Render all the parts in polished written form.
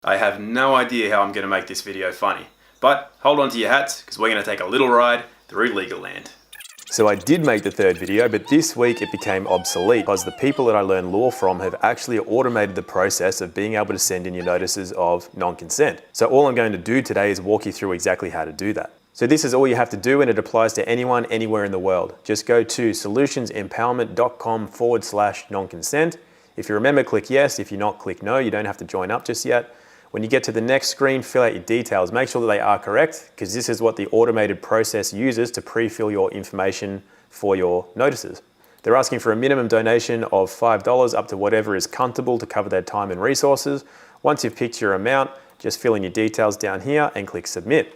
I have no idea how I'm going to make this video funny, but hold on to your hats because we're going to take a little ride through legal land. So I did make the third video, but this week it became obsolete because the people that I learned law from have actually automated the process of being able to send in your notices of non-consent. So all I'm going to do today is walk you through exactly how to do that. So this is all you have to do, and it applies to anyone, anywhere in the world. Just go to solutionsempowerment.com/non-consent. If you remember, click yes. If you're not, click no. You don't have to join up just yet. When you get to the next screen, fill out your details. Make sure that they are correct, because this is what the automated process uses to pre-fill your information for your notices. They're asking for a minimum donation of $5 up to whatever is comfortable to cover their time and resources. Once you've picked your amount, just fill in your details down here and click submit.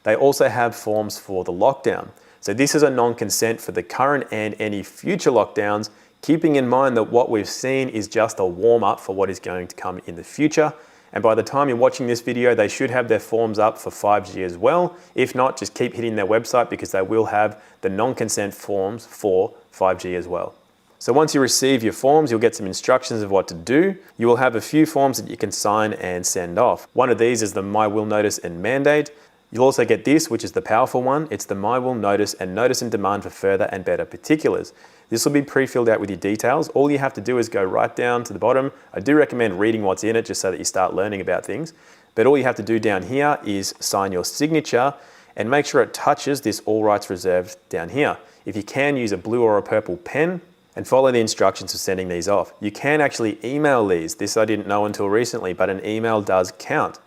They also have forms for the lockdown. So this is a non-consent for the current and any future lockdowns, keeping in mind that what we've seen is just a warm-up for what is going to come in the future. And by the time you're watching this video, they should have their forms up for 5G as well. If not, just keep hitting their website because they will have the non-consent forms for 5G as well. So once you receive your forms, you'll get some instructions of what to do. You will have a few forms that you can sign and send off. One of these is the My Will Notice and Mandate. You'll also get this, which is the powerful one. It's the My Will Notice and Notice and Demand for further and better particulars. This will be pre-filled out with your details. All you have to do is go right down to the bottom. I do recommend reading what's in it just so that you start learning about things. But all you have to do down here is sign your signature and make sure it touches this all rights reserved down here. If you can, use a blue or a purple pen and follow the instructions for sending these off. You can actually email these. This I didn't know until recently, but an email does count.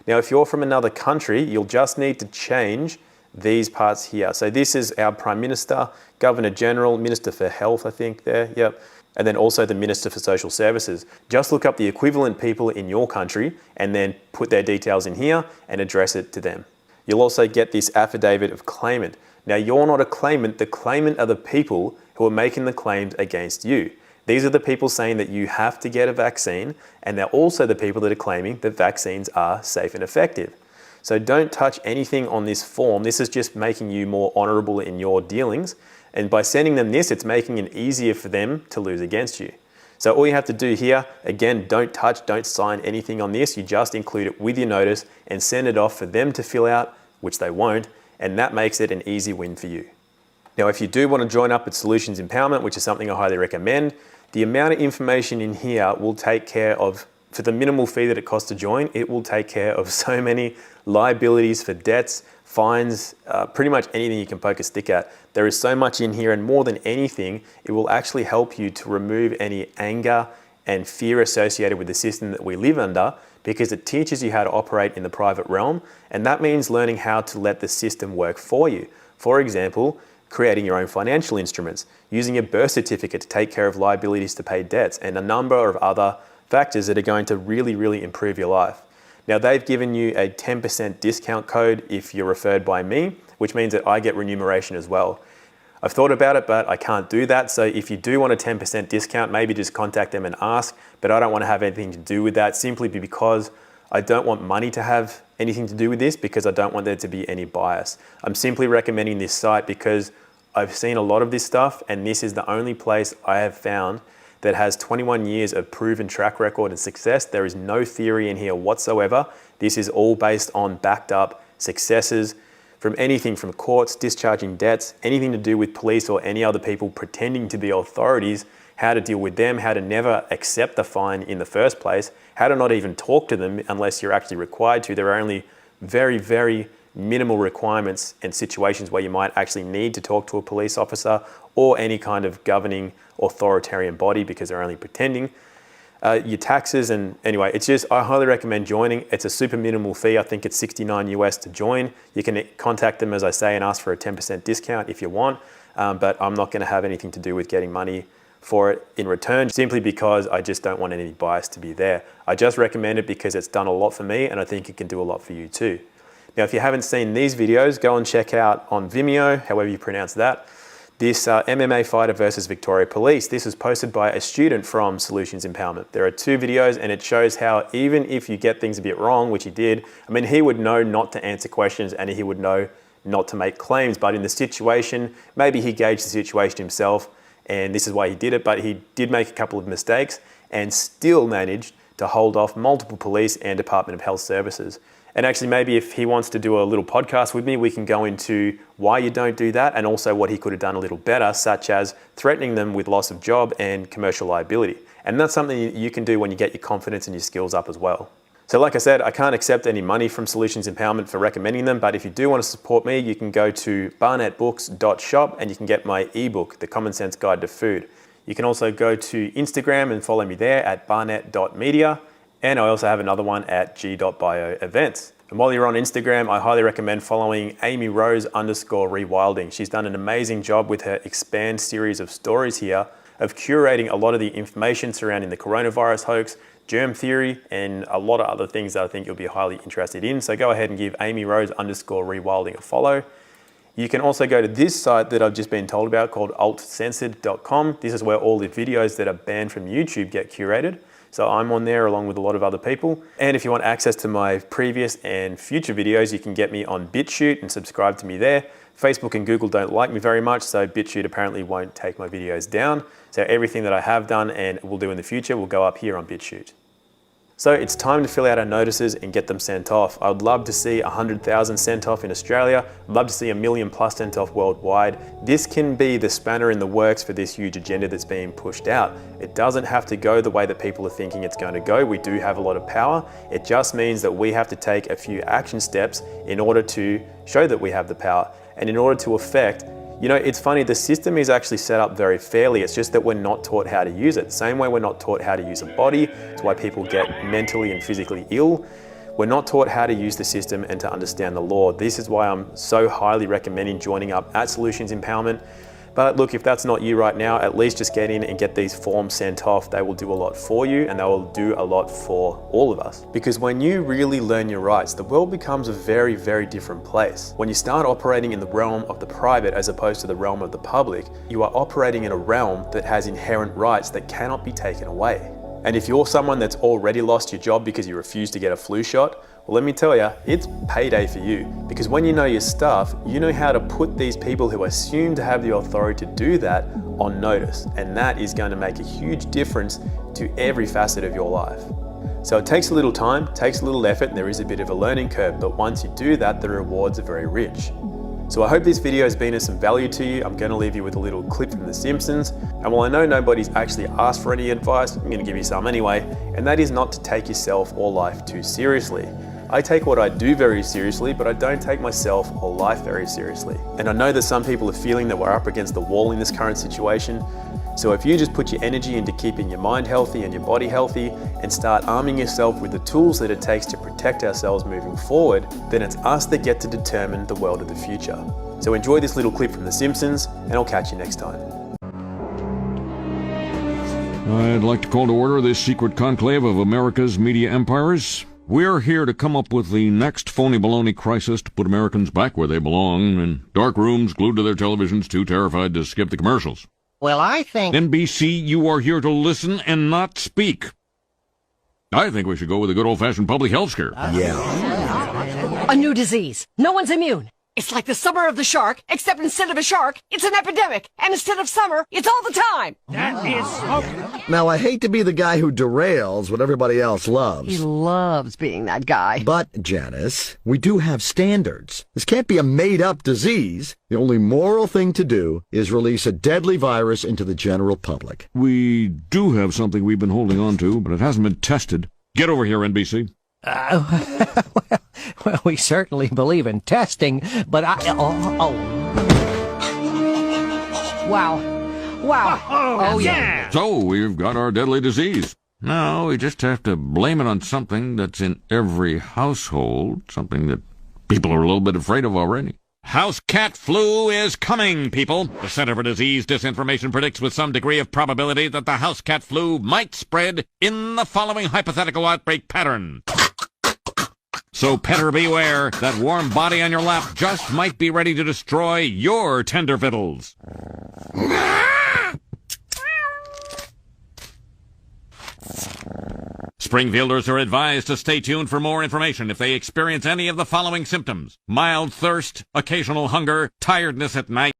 Now, if you're from another country, you'll just need to change these parts here. So this is our Prime Minister, Governor General, Minister for Health, I think there, yep. And then also the Minister for Social Services. Just look up the equivalent people in your country and then put their details in here and address it to them. You'll also get this affidavit of claimant. Now, you're not a claimant. The claimant are the people who are making the claims against you. These are the people saying that you have to get a vaccine, and they're also the people that are claiming that vaccines are safe and effective. So don't touch anything on this form. This is just making you more honorable in your dealings. And by sending them this, it's making it easier for them to lose against you. So all you have to do here, again, don't touch, don't sign anything on this. You just include it with your notice and send it off for them to fill out, which they won't, and that makes it an easy win for you. Now, if you do want to join up with Solutions Empowerment, which is something I highly recommend, the amount of information in here will take care of, for the minimal fee that it costs to join, it will take care of so many liabilities for debts, fines, pretty much anything you can poke a stick at. There is so much in here, and more than anything, it will actually help you to remove any anger and fear associated with the system that we live under, because it teaches you how to operate in the private realm, and that means learning how to let the system work for you. For example, creating your own financial instruments, using a birth certificate to take care of liabilities to pay debts, and a number of other factors that are going to really, really improve your life. Now, they've given you a 10% discount code if you're referred by me, which means that I get remuneration as well. I've thought about it, but I can't do that. So if you do want a 10% discount, maybe just contact them and ask, but I don't want to have anything to do with that, simply because I don't want money to have anything to do with this, because I don't want there to be any bias. I'm simply recommending this site because I've seen a lot of this stuff, and this is the only place I have found that has 21 years of proven track record and success. There is no theory in here whatsoever. This is all based on backed up successes from anything from courts, discharging debts, anything to do with police or any other people pretending to be authorities, how to deal with them, how to never accept the fine in the first place, how to not even talk to them unless you're actually required to. There are only very, very minimal requirements and situations where you might actually need to talk to a police officer or any kind of governing authoritarian body, because they're only pretending. Your taxes, and anyway, it's just, I highly recommend joining. It's a super minimal fee. I think it's $69 US to join. You can contact them, as I say, and ask for a 10% discount if you want, but I'm not going to have anything to do with getting money for it in return, simply because I just don't want any bias to be there. I just recommend it because it's done a lot for me, and I think it can do a lot for you too. Now, if you haven't seen these videos, go and check out on Vimeo, however you pronounce that, this MMA fighter versus Victoria Police. This is posted by a student from Solutions Empowerment. There are 2 videos, and it shows how even if you get things a bit wrong, which he did, I mean, he would know not to answer questions and he would know not to make claims, but in the situation, maybe he gauged the situation himself and this is why he did it, but he did make a couple of mistakes and still managed to hold off multiple police and Department of Health Services. And actually, maybe if he wants to do a little podcast with me, we can go into why you don't do that and also what he could have done a little better, such as threatening them with loss of job and commercial liability. And that's something you can do when you get your confidence and your skills up as well. So like I said, I can't accept any money from Solutions Empowerment for recommending them, but if you do want to support me, you can go to barnettbooks.shop and you can get my ebook, The Common Sense Guide to Food. You can also go to Instagram and follow me there at barnett.media. And I also have another one at g.bio events. And while you're on Instagram, I highly recommend following Amy Rose_rewilding. She's done an amazing job with her Expand series of stories here of curating a lot of the information surrounding the coronavirus hoax, germ theory, and a lot of other things that I think you'll be highly interested in. So go ahead and give Amy Rose_rewilding a follow. You can also go to this site that I've just been told about called altcensored.com. This is where all the videos that are banned from YouTube get curated. So I'm on there along with a lot of other people. And if you want access to my previous and future videos, you can get me on BitChute and subscribe to me there. Facebook and Google don't like me very much, so BitChute apparently won't take my videos down. So everything that I have done and will do in the future will go up here on BitChute. So it's time to fill out our notices and get them sent off. I would love to see 100,000 sent off in Australia. I'd love to see 1 million plus sent off worldwide. This can be the spanner in the works for this huge agenda that's being pushed out. It doesn't have to go the way that people are thinking it's going to go. We do have a lot of power. It just means that we have to take a few action steps in order to show that we have the power. And in order to affect, you know, it's funny, the system is actually set up very fairly. It's just that we're not taught how to use it. Same way we're not taught how to use a body. It's why people get mentally and physically ill. We're not taught how to use the system and to understand the law. This is why I'm so highly recommending joining up at Solutions Empowerment. But look, if that's not you right now, at least just get in and get these forms sent off. They will do a lot for you and they will do a lot for all of us. Because when you really learn your rights, the world becomes a very, very different place. When you start operating in the realm of the private as opposed to the realm of the public, you are operating in a realm that has inherent rights that cannot be taken away. And if you're someone that's already lost your job because you refuse to get a flu shot, well, let me tell you, it's payday for you. Because when you know your stuff, you know how to put these people who assume to have the authority to do that on notice. And that is going to make a huge difference to every facet of your life. So it takes a little time, takes a little effort, and there is a bit of a learning curve. But once you do that, the rewards are very rich. So I hope this video has been of some value to you. I'm going to leave you with a little clip from The Simpsons. And while I know nobody's actually asked for any advice, I'm going to give you some anyway. And that is not to take yourself or life too seriously. I take what I do very seriously, but I don't take myself or life very seriously. And I know that some people are feeling that we're up against the wall in this current situation. So if you just put your energy into keeping your mind healthy and your body healthy and start arming yourself with the tools that it takes to protect ourselves moving forward, then it's us that get to determine the world of the future. So enjoy this little clip from The Simpsons, and I'll catch you next time. I'd like to call to order this secret conclave of America's media empires. We're here to come up with the next phony baloney crisis to put Americans back where they belong, in dark rooms glued to their televisions, too terrified to skip the commercials. Well, I think... NBC, you are here to listen and not speak. I think we should go with a good old-fashioned public health scare. A new disease. No one's immune. It's like the summer of the shark, except instead of a shark, it's an epidemic. And instead of summer, it's all the time. That is so... Now, I hate to be the guy who derails what everybody else He loves. loves being that guy. But, Janice, we do have standards. This can't be a made-up disease. The only moral thing to do is release a deadly virus into the general public. We do have something we've been holding on to, but it hasn't been tested. Get over here, NBC. Well, we certainly believe in testing, but Wow. Oh, yeah. So, we've got our deadly disease. Now, we just have to blame it on something that's in every household, something that people are a little bit afraid of already. House cat flu is coming, people. The Center for Disease Disinformation predicts with some degree of probability that the house cat flu might spread in the following hypothetical outbreak pattern. So petter beware, that warm body on your lap just might be ready to destroy your tender victuals. Springfielders are advised to stay tuned for more information if they experience any of the following symptoms: mild thirst, occasional hunger, tiredness at night,